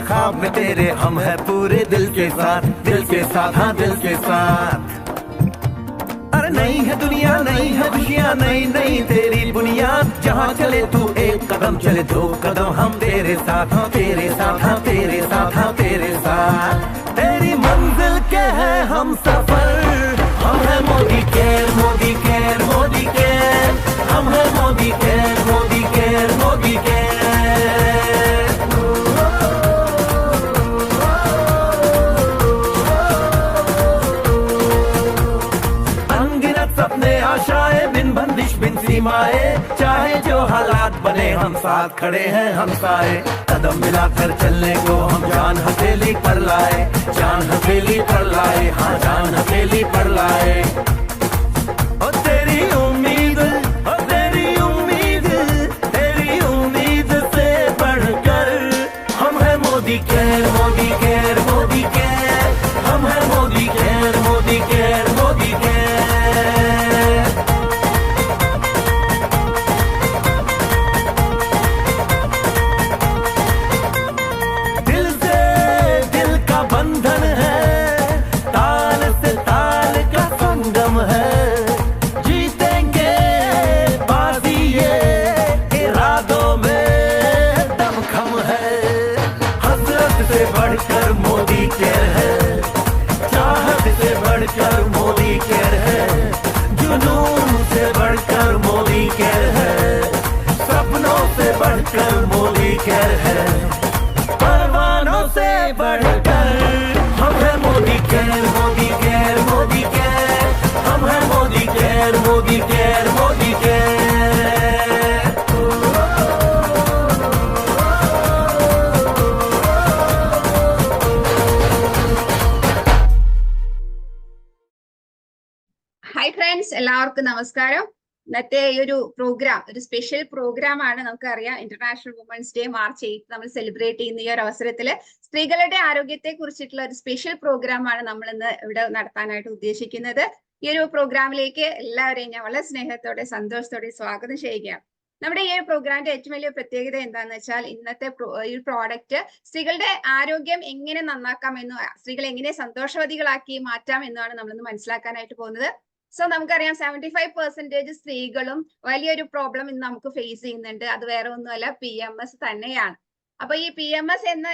ख्वाब में तेरे हम है पूरे दिल के साथ हाँ दिल के साथ। अरे नहीं है दुनिया नहीं है खुशियाँ नहीं नहीं तेरी बुनियाद, जहाँ चले तू एक कदम चले दो कदम हम तेरे साथ हाँ तेरे साथ हाँ तेरे साथ हाँ तेरे साथ। तेरी मंजिल के है हम सफर, हम है Modi care Modi care Modi care, हम है Modi care Modi care Modi care. अनगिनत सपने आशाएं बिन बंदिश बिन सीमाएं, चाहे जो हालात बने हम साथ खड़े हैं हम साए। कदम मिलाकर चलने को हम जान हथेली पर लाए, जान हथेली पर लाए हाँ जान हथेली पर लाए। ओ तेरी उम्मीद ओ तेरी उम्मीद तेरी उम्मीद से बढ़कर, हम है Modi care Modi care Modi care, हम है Modi care Modi care Modi care. दिल से दिल का बंधन है, ताल से ताल का संगम है, जीतेंगे बाजी ये इरादों में दमखम है। हसरत से बढ़कर मोदी केयर है, चाहत से बढ़कर मोदी केयर है, जुनून से बढ़कर मोदी केयर है, सपनों से बढ़कर मोदी केयर है, परवानों से बढ़कर हम है Modi care Modi care Modi care, हम है Modi care Modi care Modi care. Hi friends, എല്ലാവർക്കും നമസ്കാരം. ഇന്നത്തെ ഈ ഒരു പ്രോഗ്രാം ഒരു സ്പെഷ്യൽ പ്രോഗ്രാം ആണ്. നമുക്കറിയാം ഇന്റർനാഷണൽ വുമൻസ് ഡേ മാർച്ച് 8 നമ്മൾ സെലിബ്രേറ്റ് ചെയ്യുന്ന ഈ ഒരു അവസരത്തിൽ സ്ത്രീകളുടെ ആരോഗ്യത്തെ കുറിച്ചിട്ടുള്ള ഒരു സ്പെഷ്യൽ പ്രോഗ്രാം ആണ് നമ്മൾ ഇന്ന് ഇവിടെ നടത്താനായിട്ട് ഉദ്ദേശിക്കുന്നത്. ഈ ഒരു പ്രോഗ്രാമിലേക്ക് എല്ലാവരെയും ഞാൻ വളരെ സ്നേഹത്തോടെ സന്തോഷത്തോടെ സ്വാഗതം ചെയ്യുകയാണ്. നമ്മുടെ ഈ ഒരു പ്രോഗ്രാമിന്റെ ഏറ്റവും വലിയ പ്രത്യേകത എന്താണെന്ന് വെച്ചാൽ ഇന്നത്തെ ഈ പ്രോഡക്റ്റ് സ്ത്രീകളുടെ ആരോഗ്യം എങ്ങനെ നന്നാക്കാമെന്നും സ്ത്രീകളെ എങ്ങനെ സന്തോഷവതികളാക്കി മാറ്റാം എന്നാണ് നമ്മളിന്ന് മനസ്സിലാക്കാനായിട്ട് പോകുന്നത്. സോ നമുക്കറിയാം 75% സ്ത്രീകളും വലിയൊരു പ്രോബ്ലം ഇന്ന് നമുക്ക് ഫേസ് ചെയ്യുന്നുണ്ട്. അത് വേറെ ഒന്നുമല്ല, PMS തന്നെയാണ്. അപ്പൊ ഈ PMS എന്ന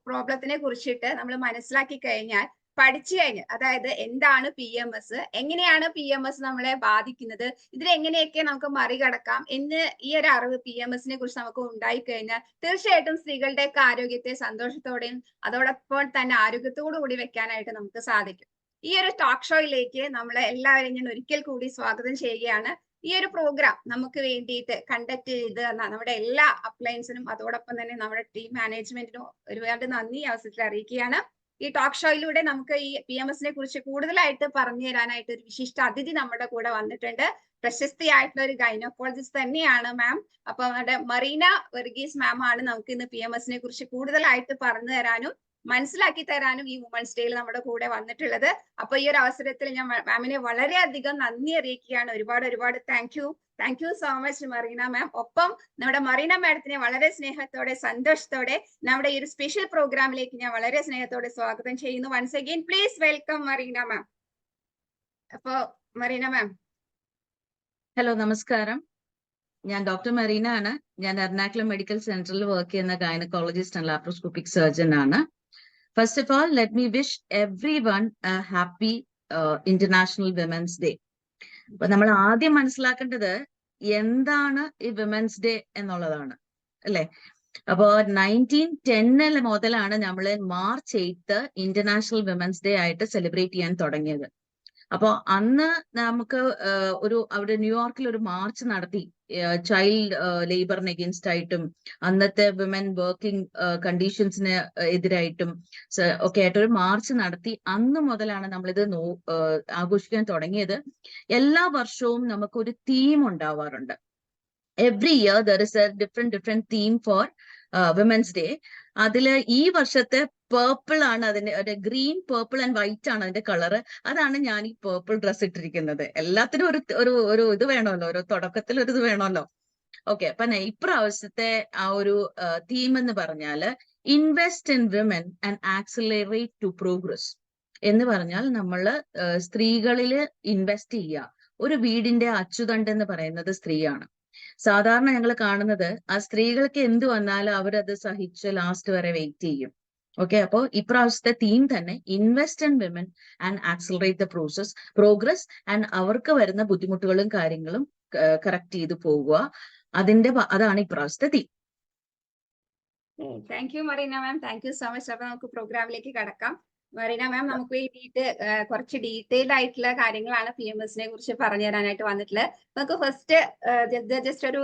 പ്രോബ്ലത്തിനെ കുറിച്ചിട്ട് നമ്മൾ മനസ്സിലാക്കി കഴിഞ്ഞാൽ പഠിച്ചു കഴിഞ്ഞാൽ, അതായത് എന്താണ് PMS, എങ്ങനെയാണ് PMS നമ്മളെ ബാധിക്കുന്നത്, ഇതിലെങ്ങനെയൊക്കെ നമുക്ക് മറികടക്കാം എന്ന് ഈ ഒരു അറിവ് PMSനെ കുറിച്ച് നമുക്ക് ഉണ്ടായി കഴിഞ്ഞാൽ തീർച്ചയായിട്ടും സ്ത്രീകളുടെ ആരോഗ്യത്തെ സന്തോഷത്തോടെയും അതോടൊപ്പം തന്നെ ആരോഗ്യത്തോടു കൂടി വെക്കാനായിട്ട് നമുക്ക് സാധിക്കും. ഈ ഒരു ടോക്ക് ഷോയിലേക്ക് നമ്മളെ എല്ലാവരെയും ഞാൻ ഒരിക്കൽ കൂടി സ്വാഗതം ചെയ്യുകയാണ്. ഈ ഒരു പ്രോഗ്രാം നമുക്ക് വേണ്ടിയിട്ട് കണ്ടക്ട് ചെയ്ത് നമ്മുടെ എല്ലാ അപ്ലയൻസിനും അതോടൊപ്പം തന്നെ നമ്മുടെ ടീം മാനേജ്മെന്റിനും ഒരുപാട് നന്ദി അവസരത്തിൽ അറിയിക്കുകയാണ്. ഈ ടോക്ക് ഷോയിലൂടെ നമുക്ക് ഈ PMSനെ കുറിച്ച് കൂടുതലായിട്ട് പറഞ്ഞു തരാനായിട്ട് ഒരു വിശിഷ്ട അതിഥി നമ്മുടെ കൂടെ വന്നിട്ടുണ്ട്. പ്രശസ്തിയായിട്ടുള്ള ഒരു ഗൈനക്കോളജിസ്റ്റ് തന്നെയാണ് മാം. അപ്പൊ നമ്മുടെ മറീന വർഗീസ് മാം ആണ് നമുക്ക് ഇന്ന് PMSനെ കുറിച്ച് കൂടുതലായിട്ട് പറഞ്ഞു തരാനും മനസ്സിലാക്കി തരാനും ഈ വുമൻസ് ഡേയിൽ നമ്മുടെ കൂടെ വന്നിട്ടുള്ളത്. അപ്പൊ ഈ ഒരു അവസരത്തിൽ ഞാൻ മാമിനെ വളരെയധികം നന്ദി അറിയിക്കുകയാണ്. ഒരുപാട് thank you so much Marina ma'am. ഒപ്പം നമ്മുടെ മറീന മാഡത്തിനെ വളരെ സ്നേഹത്തോടെ സന്തോഷത്തോടെ നമ്മുടെ ഈ ഒരു സ്പെഷ്യൽ പ്രോഗ്രാമിലേക്ക് ഞാൻ വളരെ സ്നേഹത്തോടെ സ്വാഗതം ചെയ്യുന്നു. Once again please welcome Marina ma'am. അപ്പോ മറീന മാം. ഹലോ, നമസ്കാരം. ഞാൻ ഡോക്ടർ മറീന ആണ്. ഞാൻ എറണാകുളം മെഡിക്കൽ സെന്ററിൽ വർക്ക് ചെയ്യുന്ന ഗൈനക്കോളജിസ്റ്റ് ആൻഡ് ലാപ്രോസ്കോപ്പിക് സർജൻ ആണ്. First of all, let me wish everyone a happy International Women's Day. അപ്പൊ നമ്മൾ ആദ്യം മനസ്സിലാക്കേണ്ടത് എന്താണ് ഈ വിമൻസ് ഡേ എന്നുള്ളതാണ്, അല്ലെ? അപ്പോ 1910 മുതലാണ് നമ്മൾ മാർച്ച് 8 ഇന്റർനാഷണൽ വിമൻസ് ഡേ ആയിട്ട് സെലിബ്രേറ്റ് ചെയ്യാൻ തുടങ്ങിയത്. അപ്പോ അന്ന് നമുക്ക് അവിടെ ന്യൂയോർക്കിൽ ഒരു മാർച്ച് നടത്തി, ചൈൽഡ് ലേബറിന് എഗെയിൻസ്റ്റ് ആയിട്ടും അന്നത്തെ വിമൻ വർക്കിംഗ് കണ്ടീഷൻസിന് എതിരായിട്ടും ഒക്കെ ആയിട്ട് ഒരു മാർച്ച് നടത്തി. അന്ന് മുതലാണ് നമ്മളിത് ആഘോഷിക്കാൻ തുടങ്ങിയത്. എല്ലാ വർഷവും നമുക്കൊരു തീം ഉണ്ടാവാറുണ്ട്. Every year there is A different theme for women's day. അതില് ഈ വർഷത്തെ പേർപ്പിൾ ആണ്, അതിന്റെ ഒരു ഗ്രീൻ, പേർപ്പിൾ ആൻഡ് വൈറ്റ് ആണ് അതിന്റെ കളറ്. അതാണ് ഞാൻ ഈ പേർപ്പിൾ ഡ്രസ് ഇട്ടിരിക്കുന്നത്. എല്ലാത്തിനും ഒരു ഇത് വേണമല്ലോ, ഒരു തുടക്കത്തിൽ ഒരു ഇത് വേണമല്ലോ. ഓക്കെ, അപ്പൊ ഇപ്രാവശ്യത്തെ ആ ഒരു തീം എന്ന് പറഞ്ഞാല് invest in women and accelerate to progress എന്ന് പറഞ്ഞാൽ നമ്മൾ സ്ത്രീകളില് ഇൻവെസ്റ്റ് ചെയ്യുക. ഒരു വീടിന്റെ അച്ചുതണ്ട് എന്ന് പറയുന്നത് സ്ത്രീയാണ്. സാധാരണ ഞങ്ങൾ കാണുന്നത് ആ സ്ത്രീകൾക്ക് എന്ത് വന്നാലും അവരത് സഹിച്ച് ലാസ്റ്റ് വരെ വെയിറ്റ് ചെയ്യും. ഓക്കെ, അപ്പോൾ ഇപ്രാവശ്യത്തെ തീം തന്നെ invest in women and accelerate the progress and അവർക്ക് വരുന്ന ബുദ്ധിമുട്ടുകളും കാര്യങ്ങളും കറക്റ്റ് ചെയ്ത് പോവുക. അതാണ് ഇപ്രാവശ്യത്തെ theme. Thank you Marina ma'am, thank you so much. അപ്പൊ നമുക്ക് പ്രോഗ്രാമിലേക്ക് കടക്കാം. മറീന മാം നമുക്ക് വേണ്ടിയിട്ട് കുറച്ച് ഡീറ്റെയിൽഡ് ആയിട്ടുള്ള കാര്യങ്ങളാണ് PMSനെ കുറിച്ച് പറഞ്ഞു തരാനായിട്ട് വന്നിട്ടുള്ളത്. നമുക്ക് ഫസ്റ്റ് ജസ്റ്റ് ഒരു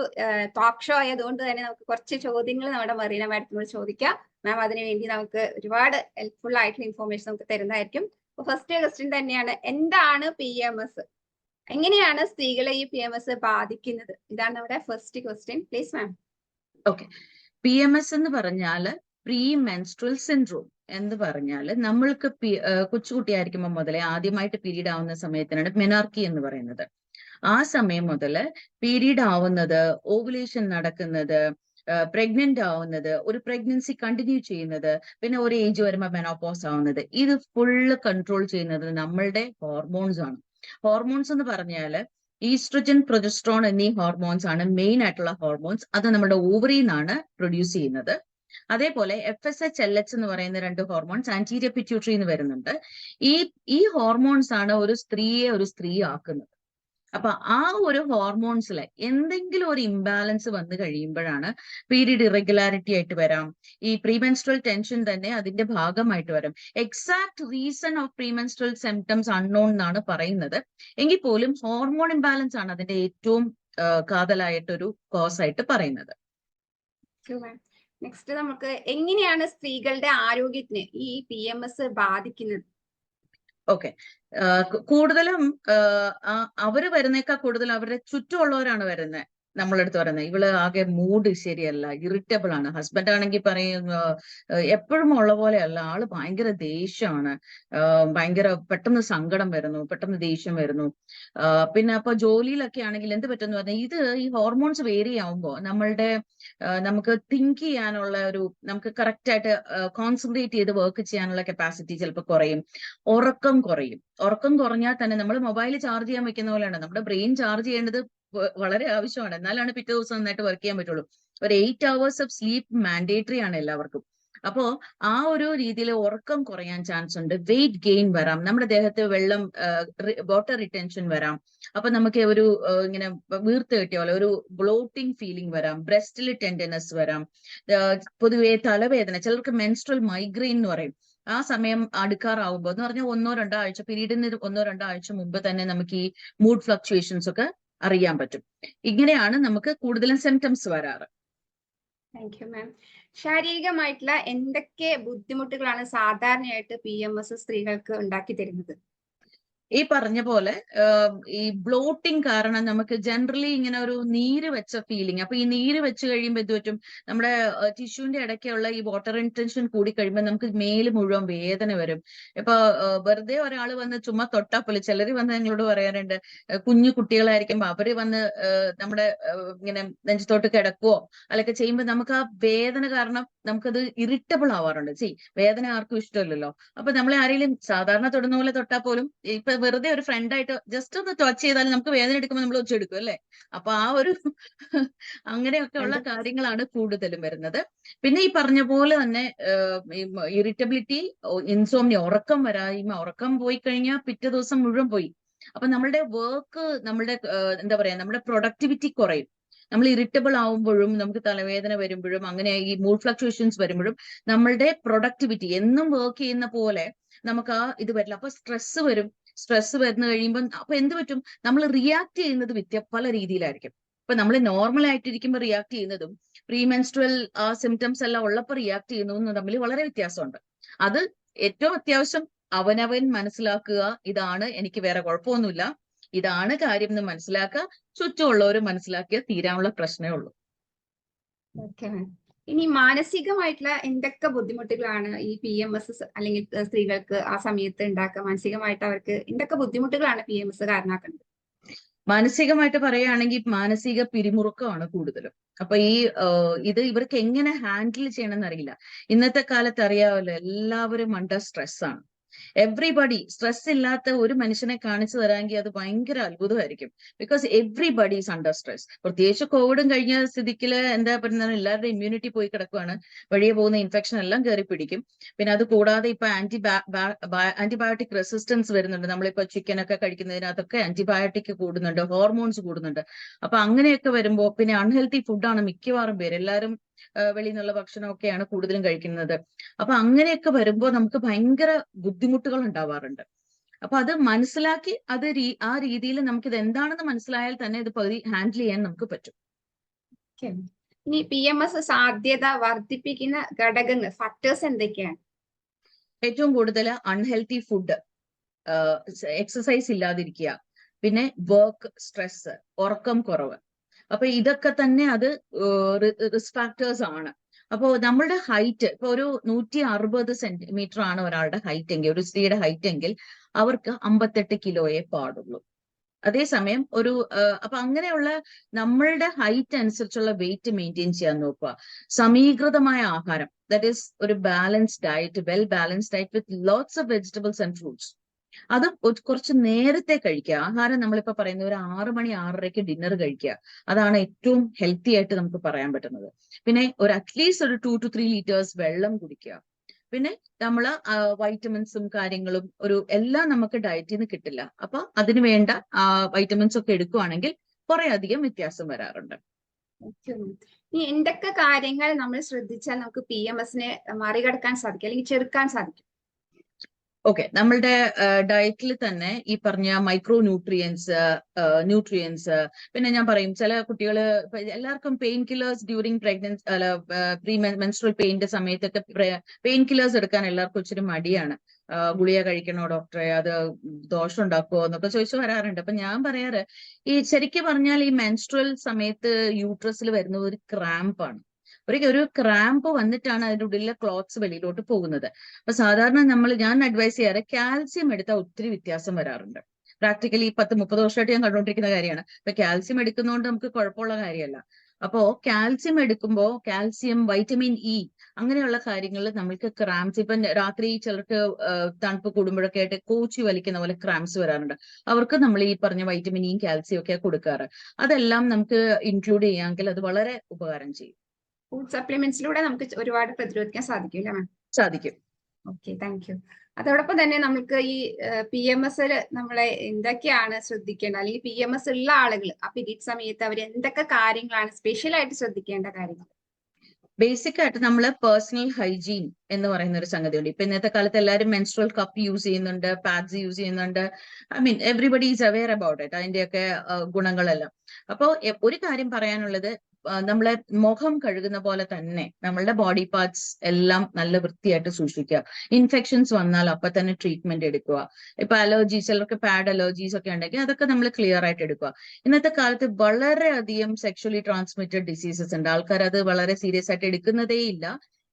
ടോക്ക് ഷോ ആയതുകൊണ്ട് തന്നെ നമുക്ക് കുറച്ച് ചോദ്യങ്ങൾ നമ്മുടെ മറീന മാഡത്തിനോട് ചോദിക്കാം. മാം അതിനു വേണ്ടി നമുക്ക് ഒരുപാട് ഹെൽപ്ഫുൾ ആയിട്ടുള്ള ഇൻഫോർമേഷൻ നമുക്ക് തരുന്നതായിരിക്കും. അപ്പൊ ഫസ്റ്റ് ക്വസ്റ്റ്യൻ തന്നെയാണ്, എന്താണ് PMS? എങ്ങനെയാണ് സ്ത്രീകളെ ഈ PMS ബാധിക്കുന്നത്? ഇതാണ് നമ്മുടെ first question. Please ma'am. Okay, PMS എന്ന് പറഞ്ഞാല് പ്രീ മെൻസ്ട്രൽ സിൻഡ്രോം എന്ന് പറഞ്ഞാല് നമ്മൾക്ക് കൊച്ചുകുട്ടിയായിരിക്കുമ്പോൾ മുതലേ ആദ്യമായിട്ട് പീരീഡ് ആവുന്ന സമയത്തിനാണ് മെനാർക്കി എന്ന് പറയുന്നത്. ആ സമയം മുതല് പീരീഡ് ആവുന്നത്, ഓവുലേഷൻ നടക്കുന്നത്, പ്രഗ്നന്റ് ആവുന്നത്, ഒരു പ്രഗ്നൻസി കണ്ടിന്യൂ ചെയ്യുന്നത്, പിന്നെ ഒരു ഏജ് വരുമ്പോൾ മെനോപോസ് ആവുന്നത്, ഇത് ഫുള്ള് കൺട്രോൾ ചെയ്യുന്നത് നമ്മളുടെ ഹോർമോൺസ് ആണ്. ഹോർമോൺസ് എന്ന് പറഞ്ഞാല് ഈസ്ട്രജൻ, പ്രൊജസ്ട്രോൺ എന്നീ ഹോർമോൺസ് ആണ് മെയിൻ ആയിട്ടുള്ള ഹോർമോൺസ്. അത് നമ്മുടെ ഓവറിയിൽ നിന്നാണ് പ്രൊഡ്യൂസ് ചെയ്യുന്നത്. അതേപോലെ FSH, LH എന്ന് പറയുന്ന 2 ഹോർമോൺസ് ആന്റീരിയർ പിറ്റ്യൂട്ടറി എന്ന് വരുന്നുണ്ട്. ഈ ഹോർമോൺസ് ആണ് ഒരു സ്ത്രീയെ ഒരു സ്ത്രീ ആക്കുന്നത്. അപ്പൊ ആ ഒരു ഹോർമോൺസിലെ എന്തെങ്കിലും ഒരു ഇംബാലൻസ് വന്നു കഴിയുമ്പോഴാണ് പീരീഡ് ഇറഗുലാരിറ്റി ആയിട്ട് വരാം. ഈ പ്രീമെൻസ്ട്രൽ ടെൻഷൻ തന്നെ അതിന്റെ ഭാഗമായിട്ട് വരും. Exact reason of premenstrual symptoms unknown എന്നാണ് പറയുന്നത്. എങ്കിൽ പോലും ഹോർമോൺ ഇംബാലൻസ് ആണ് അതിന്റെ ഏറ്റവും കാതലായിട്ടൊരു കോസ് ആയിട്ട് പറയുന്നത്. നെക്സ്റ്റ് നമുക്ക് എങ്ങനെയാണ് സ്ത്രീകളുടെ ആരോഗ്യത്തിന് ഈ PMS ബാധിക്കുന്നത്? ഓക്കെ, കൂടുതലും അവര് വരുന്നേക്കാൾ കൂടുതൽ അവരുടെ ചുറ്റുമുള്ളവരാണ് വരുന്നത്. നമ്മളടുത്ത് പറയുന്നത് ഇവള് ആകെ മൂഡ് ശരിയല്ല, ഇറിറ്റബിൾ ആണ്. ഹസ്ബൻഡ് ആണെങ്കിൽ പറയും എപ്പോഴും ഉള്ള പോലെയല്ല, ആള് ഭയങ്കര ദേഷ്യമാണ്, ഭയങ്കര പെട്ടെന്ന് സങ്കടം വരുന്നു, പെട്ടെന്ന് ദേഷ്യം വരുന്നു. പിന്നെ അപ്പൊ ജോലിയിലൊക്കെ ആണെങ്കിൽ എന്ത് പറ്റുമെന്ന് പറഞ്ഞാൽ ഈ ഹോർമോൺസ് വേരി ആവുമ്പോൾ നമുക്ക് തിങ്ക് ചെയ്യാനുള്ള നമുക്ക് കറക്റ്റ് ആയിട്ട് കോൺസെൻട്രേറ്റ് ചെയ്ത് വർക്ക് ചെയ്യാനുള്ള കപ്പാസിറ്റി ചിലപ്പോൾ കുറയും. ഉറക്കം കുറഞ്ഞാൽ തന്നെ നമ്മൾ മൊബൈൽ ചാർജ് ചെയ്യാൻ വെക്കുന്ന പോലെയാണ്. നമ്മുടെ ബ്രെയിൻ ചാർജ് ചെയ്യേണ്ടത് വളരെ ആവശ്യമാണ്, എന്നാലാണ് പിറ്റേ ദിവസം നന്നായിട്ട് വർക്ക് ചെയ്യാൻ പറ്റുള്ളൂ. ഒരു 8 hours ഓഫ് സ്ലീപ്പ് മാൻഡേറ്ററി ആണ് എല്ലാവർക്കും. അപ്പോ ആ ഒരു രീതിയിൽ ഉറക്കം കുറയാൻ ചാൻസ് ഉണ്ട്. വെയിറ്റ് ഗെയിൻ വരാം, നമ്മുടെ ദേഹത്ത് വാട്ടർ റിട്ടൻഷൻ വരാം. അപ്പൊ നമുക്ക് ഇങ്ങനെ വീർത്ത് കെട്ടിയ പോലെ ഒരു ബ്ലോട്ടിംഗ് ഫീലിംഗ് വരാം. ബ്രസ്റ്റിൽ ടെൻഡനസ് വരാം. പൊതുവെ തലവേദന, ചിലർക്ക് മെൻസ്ട്രൽ മൈഗ്രെയിൻ എന്ന് പറയും. ആ സമയം അടുക്കാറാവുമ്പോൾ എന്ന് പറഞ്ഞാൽ 1-2 ആഴ്ച, പീരീഡിന് 1-2 ആഴ്ച മുമ്പ് തന്നെ നമുക്ക് ഈ മൂഡ് ഫ്ലക്ച്വേഷൻസ് ഒക്കെ അറിയാൻ പറ്റും. ഇങ്ങനെയാണ് നമുക്ക് കൂടുതലും സിംറ്റംസ് വരാറ്. താങ്ക് യു മാം. ശാരീരികമായിട്ടുള്ള എന്തൊക്കെ ബുദ്ധിമുട്ടുകളാണ് സാധാരണയായിട്ട് PMS സ്ത്രീകൾക്ക് ഉണ്ടാക്കി തരുന്നത്? ഈ പറഞ്ഞ പോലെ ഈ ബ്ലോട്ടിംഗ് കാരണം നമുക്ക് ജനറലി ഇങ്ങനെ ഒരു നീര് വെച്ച ഫീലിംഗ്. അപ്പൊ ഈ നീര് വെച്ച് കഴിയുമ്പോൾ എന്ത് പറ്റും, നമ്മുടെ ടിഷ്യൂവിന്റെ ഇടയ്ക്കുള്ള ഈ വാട്ടർ ഇൻറ്റൻഷൻ കൂടി കഴിയുമ്പോൾ നമുക്ക് മേല് മുഴുവൻ വേദന വരും. ഇപ്പൊ വെറുതെ ഒരാൾ വന്ന് ചുമ്മാ തൊട്ടാപ്പോലെ, ചിലര് വന്ന് ഞങ്ങളോട് പറയാറുണ്ട്, കുഞ്ഞു കുട്ടികളായിരിക്കുമ്പോ അവര് വന്ന് നമ്മുടെ ഇങ്ങനെ നെഞ്ചത്തോട്ട് കിടക്കുവോ അല്ലൊക്കെ ചെയ്യുമ്പോൾ നമുക്ക് ആ വേദന കാരണം നമുക്കത് ഇറിറ്റബിൾ ആവാറുണ്ട്. വേദന ആർക്കും ഇഷ്ടമല്ലല്ലോ. അപ്പൊ നമ്മളെ ആരെങ്കിലും സാധാരണ തൊടുന്ന പോലെ തൊട്ടാൽ പോലും ഇപ്പൊ വെറുതെ ഒരു ഫ്രണ്ടായിട്ട് ജസ്റ്റ് ഒന്ന് ടച്ച് ചെയ്താൽ നമുക്ക് വേദന എടുക്കുമ്പോൾ നമ്മൾ ഒച്ചെടുക്കും അല്ലെ. അപ്പൊ അങ്ങനെയൊക്കെ ഉള്ള കാര്യങ്ങളാണ് കൂടുതലും വരുന്നത്. പിന്നെ ഈ പറഞ്ഞ പോലെ തന്നെ ഇറിറ്റബിലിറ്റി, ഇൻസോംനിയ, ഉറക്കം പോയി കഴിഞ്ഞാൽ പിറ്റേ ദിവസം മുഴുവൻ പോയി. അപ്പൊ നമ്മളുടെ വർക്ക്, എന്താ പറയാ, നമ്മുടെ പ്രൊഡക്ടിവിറ്റി കുറയും. നമ്മൾ ഇറിറ്റബിൾ ആവുമ്പോഴും നമുക്ക് തലവേദന വരുമ്പോഴും അങ്ങനെ ഈ മൂഡ് ഫ്ലക്ച്വേഷൻസ് വരുമ്പോഴും നമ്മളുടെ പ്രൊഡക്ടിവിറ്റി എന്നും വർക്ക് ചെയ്യുന്ന പോലെ നമുക്ക് ഇത് വരില്ല. അപ്പൊ സ്ട്രെസ് വരുന്ന കഴിയുമ്പോൾ അപ്പൊ എന്ത് പറ്റും, നമ്മൾ റിയാക്ട് ചെയ്യുന്നത് പല രീതിയിലായിരിക്കും. ഇപ്പൊ നമ്മൾ നോർമൽ ആയിട്ടിരിക്കുമ്പോൾ റിയാക്ട് ചെയ്യുന്നതും പ്രീമെൻസ്ട്രൽ ആ സിംറ്റംസ് എല്ലാം ഉള്ളപ്പോൾ റിയാക്ട് ചെയ്യുന്നതും തമ്മിൽ വളരെ വ്യത്യാസമുണ്ട്. അത് ഏറ്റവും അത്യാവശ്യം അവനവൻ മനസ്സിലാക്കുക, ഇതാണ്, എനിക്ക് വേറെ കുഴപ്പമൊന്നുമില്ല, ഇതാണ് കാര്യം എന്ന് മനസ്സിലാക്കുക. ചുറ്റുമുള്ളവർ മനസ്സിലാക്കിയാൽ തീരാനുള്ള പ്രശ്നമേ ഉള്ളൂ. ഇനി മാനസികമായിട്ടുള്ള എന്തൊക്കെ ബുദ്ധിമുട്ടുകളാണ് ഈ PMS അല്ലെങ്കിൽ സ്ത്രീകൾക്ക് ആ സമയത്ത് ഉണ്ടാക്കുക? മാനസികമായിട്ട് അവർക്ക് എന്തൊക്കെ ബുദ്ധിമുട്ടുകളാണ് PMS കാരണമാക്കുന്നത്? മാനസികമായിട്ട് പറയുകയാണെങ്കിൽ മാനസിക പിരിമുറുക്കമാണ് കൂടുതലും. അപ്പൊ ഇത് ഇവർക്ക് എങ്ങനെ ഹാൻഡിൽ ചെയ്യണമെന്ന് അറിയില്ല. ഇന്നത്തെ കാലത്ത് അറിയാമല്ലോ, എല്ലാവരും അണ്ടർ സ്ട്രെസ് ആണ്. എവ്രിബഡി സ്ട്രെസ് ഇല്ലാത്ത ഒരു മനുഷ്യനെ കാണിച്ചു തരാമെങ്കിൽ അത് ഭയങ്കര അത്ഭുതമായിരിക്കും. Because everybody is under stress. പ്രത്യേകിച്ച് കോവിഡും കഴിഞ്ഞ സ്ഥിതിക്ക് എന്താ പറയുന്നത്, എല്ലാവരുടെ ഇമ്മ്യൂണിറ്റി പോയി കിടക്കുകയാണ്. വഴിയെ പോകുന്ന ഇൻഫെക്ഷൻ എല്ലാം കയറി പിടിക്കും. പിന്നെ അത് കൂടാതെ ഇപ്പൊ ആന്റിബയോട്ടിക് റെസിസ്റ്റൻസ് വരുന്നുണ്ട്. നമ്മളിപ്പോ ചിക്കൻ ഒക്കെ കഴിക്കുന്നതിനകത്തൊക്കെ ആന്റിബയോട്ടിക് കൂടുന്നുണ്ട്, ഹോർമോൺസ് കൂടുന്നുണ്ട്. അപ്പൊ അങ്ങനെയൊക്കെ വരുമ്പോ പിന്നെ അൺഹെൽത്തി ഫുഡാണ് മിക്കവാറും പേര്, എല്ലാവരും വെളിയിൽ നിന്നുള്ള ഭക്ഷണമൊക്കെയാണ് കൂടുതലും കഴിക്കുന്നത്. അപ്പൊ അങ്ങനെയൊക്കെ വരുമ്പോൾ നമുക്ക് ഭയങ്കര ബുദ്ധിമുട്ടുകൾ ഉണ്ടാവാറുണ്ട്. അപ്പൊ അത് മനസ്സിലാക്കി ആ രീതിയിൽ നമുക്ക് ഇത് എന്താണെന്ന് മനസ്സിലായാൽ തന്നെ ഇത് പകുതി ഹാൻഡിൽ ചെയ്യാൻ നമുക്ക് പറ്റും. ഇനി PMS സാധ്യത വർദ്ധിപ്പിക്കുന്ന ഘടകങ്ങൾ, ഫാക്ടേഴ്സ് എന്തൊക്കെയാണ്? ഏറ്റവും കൂടുതൽ അൺഹെൽത്തി ഫുഡ്, എക്സസൈസ് ഇല്ലാതിരിക്കുക, പിന്നെ വർക്ക് സ്ട്രെസ്, ഉറക്കം കുറവ്. അപ്പൊ ഇതൊക്കെ തന്നെ അത് റിസ്ക് ഫാക്ടേഴ്സ് ആണ്. അപ്പോ നമ്മളുടെ ഹൈറ്റ് ഇപ്പൊ ഒരു 160 സെന്റിമീറ്റർ ആണ് ഒരാളുടെ ഹൈറ്റ് എങ്കിൽ, ഒരു സ്ത്രീയുടെ ഹൈറ്റ് എങ്കിൽ അവർക്ക് 58 കിലോയെ പാടുള്ളൂ. അതേസമയം അപ്പൊ അങ്ങനെയുള്ള നമ്മളുടെ ഹൈറ്റ് അനുസരിച്ചുള്ള വെയിറ്റ് മെയിൻറ്റെയിൻ ചെയ്യാൻ നോക്കുക. സമീകൃതമായ ആഹാരം, ദാറ്റ് ഈസ് ഒരു balanced diet, well balanced diet with lots of vegetables and fruits. അത് കുറച്ച് നേരത്തെ കഴിക്കുക. ആഹാരം നമ്മളിപ്പോ പറയുന്ന ഒരു 6 മണി 6:30 ഡിന്നർ കഴിക്കുക. അതാണ് ഏറ്റവും ഹെൽത്തി ആയിട്ട് നമുക്ക് പറയാൻ പറ്റുന്നത്. പിന്നെ അറ്റ്ലീസ്റ്റ് ഒരു 2 to 3 liters വെള്ളം കുടിക്കുക. പിന്നെ നമ്മള് വൈറ്റമിൻസും കാര്യങ്ങളും എല്ലാം നമുക്ക് ഡയറ്റിൽ നിന്ന് കിട്ടില്ല. അപ്പൊ അതിന് വേണ്ട വൈറ്റമിൻസ് ഒക്കെ എടുക്കുവാണെങ്കിൽ കുറെ അധികം വ്യത്യാസം വരാറുണ്ട്. ഇനി എന്തൊക്കെ കാര്യങ്ങൾ നമ്മൾ ശ്രദ്ധിച്ചാൽ നമുക്ക് PMSനെ മറികടക്കാൻ സാധിക്കും അല്ലെങ്കിൽ ചെറുക്കാൻ സാധിക്കും? ഓക്കെ, നമ്മളുടെ ഡയറ്റിൽ തന്നെ ഈ പറഞ്ഞ മൈക്രോ ന്യൂട്രിയൻസ്, പിന്നെ ഞാൻ പറയും ചില കുട്ടികള് എല്ലാവർക്കും pain killers during pregnancy pre menstrual പെയിന്റെ സമയത്തൊക്കെ പെയിൻ കില്ലേഴ്സ് എടുക്കാൻ എല്ലാവർക്കും ഇച്ചിരി മടിയാണ്. ഗുളിക കഴിക്കണോ ഡോക്ടറെ, അത് ദോഷം ഉണ്ടാക്കുമോ എന്നൊക്കെ ചോദിച്ചു വരാറുണ്ട്. അപ്പൊ ഞാൻ പറയാറ്, ശരിക്കും പറഞ്ഞാൽ ഈ മെൻസ്ട്രൽ സമയത്ത് യൂട്രസിൽ വരുന്നത് ഒരു ക്രാമ്പാണ്. ഒരു ക്രാമ്പ് വന്നിട്ടാണ് അതിൻ്റെ ഉള്ളിലെ ക്ലോത്ത്സ് വെളിയിലോട്ട് പോകുന്നത്. അപ്പൊ സാധാരണ ഞാൻ അഡ്വൈസ് ചെയ്യാറ് കാൽസ്യം എടുത്താൽ ഒത്തിരി വ്യത്യാസം വരാറുണ്ട്. പ്രാക്ടിക്കലി 10-30 വർഷമായിട്ട് ഞാൻ കണ്ടുകൊണ്ടിരിക്കുന്ന കാര്യമാണ്. അപ്പൊ കാൽസ്യം എടുക്കുന്നതുകൊണ്ട് നമുക്ക് കുഴപ്പമുള്ള കാര്യമല്ല. അപ്പോ കാൽസ്യം എടുക്കുമ്പോൾ കാൽസ്യം, വൈറ്റമിൻ ഇ, അങ്ങനെയുള്ള കാര്യങ്ങൾ നമ്മൾക്ക് ക്രാംസ്, ഇപ്പം രാത്രി ചിലർക്ക് തണുപ്പ് കൂടുമ്പോഴൊക്കെ ആയിട്ട് കോച്ചി വലിക്കുന്ന പോലെ ക്രാംസ് വരാറുണ്ട്. അവർക്ക് നമ്മൾ ഈ പറഞ്ഞ വൈറ്റമിൻ ഇയും കാൽസ്യം ഒക്കെ കൊടുക്കാറ്. അതെല്ലാം നമുക്ക് ഇൻക്ലൂഡ് ചെയ്യാമെങ്കിൽ അത് വളരെ ഉപകാരം ചെയ്യും. ഫുഡ് സപ്ലിമെന്റ്സിലൂടെ നമുക്ക് ഒരുപാട് പ്രതിരോധിക്കാൻ സാധിക്കും അല്ലേ മാം? സാധിക്കും. Okay, thank you. അതോടൊപ്പം തന്നെ നമുക്ക് ഈ PMSൽ നമ്മളെ എന്തൊക്കെയാണ് ശ്രദ്ധിക്കേണ്ടത്, അല്ലെങ്കിൽ PMS ഉള്ള ആളുകൾ ആ പീരീഡ് സമയത്ത് അവർ എന്തൊക്കെ കാര്യങ്ങളാണ് സ്പെഷ്യൽ ആയിട്ട് ശ്രദ്ധിക്കേണ്ട കാര്യങ്ങൾ? ബേസിക് ആയിട്ട് നമ്മൾ പേഴ്സണൽ ഹൈജീൻ എന്ന് പറയുന്ന ഒരു സംഗതി ഉണ്ട്. ഇപ്പൊ ഇന്നത്തെ കാലത്ത് എല്ലാവരും മെൻസ്ട്രൽ കപ്പ് യൂസ് ചെയ്യുന്നുണ്ട്, പാഡ്സ് യൂസ് ചെയ്യുന്നുണ്ട്. Everybody is aware about it, അതിന്റെയൊക്കെ ഗുണങ്ങളെല്ലാം. അപ്പോൾ ഒരു കാര്യം പറയാനുള്ളത്, നമ്മളെ മുഖം കഴുകുന്ന പോലെ തന്നെ നമ്മളുടെ ബോഡി പാർട്സ് എല്ലാം നല്ല വൃത്തിയായിട്ട് സൂക്ഷിക്കുക. ഇൻഫെക്ഷൻസ് വന്നാൽ അപ്പൊ തന്നെ ട്രീറ്റ്മെന്റ് എടുക്കുക. ഇപ്പൊ അലർജീസ്, ചിലർക്ക് പാഡ് അലർജീസ് ഒക്കെ ഉണ്ടെങ്കിൽ അതൊക്കെ നമ്മൾ ക്ലിയർ ആയിട്ട് എടുക്കുക. ഇന്നത്തെ കാലത്ത് വളരെയധികം സെക്ഷലി ട്രാൻസ്മിറ്റഡ് ഡിസീസസ് ഉണ്ട്. ആൾക്കാർ അത് വളരെ സീരിയസ് ആയിട്ട് എടുക്കുന്നതേ ഇല്ല.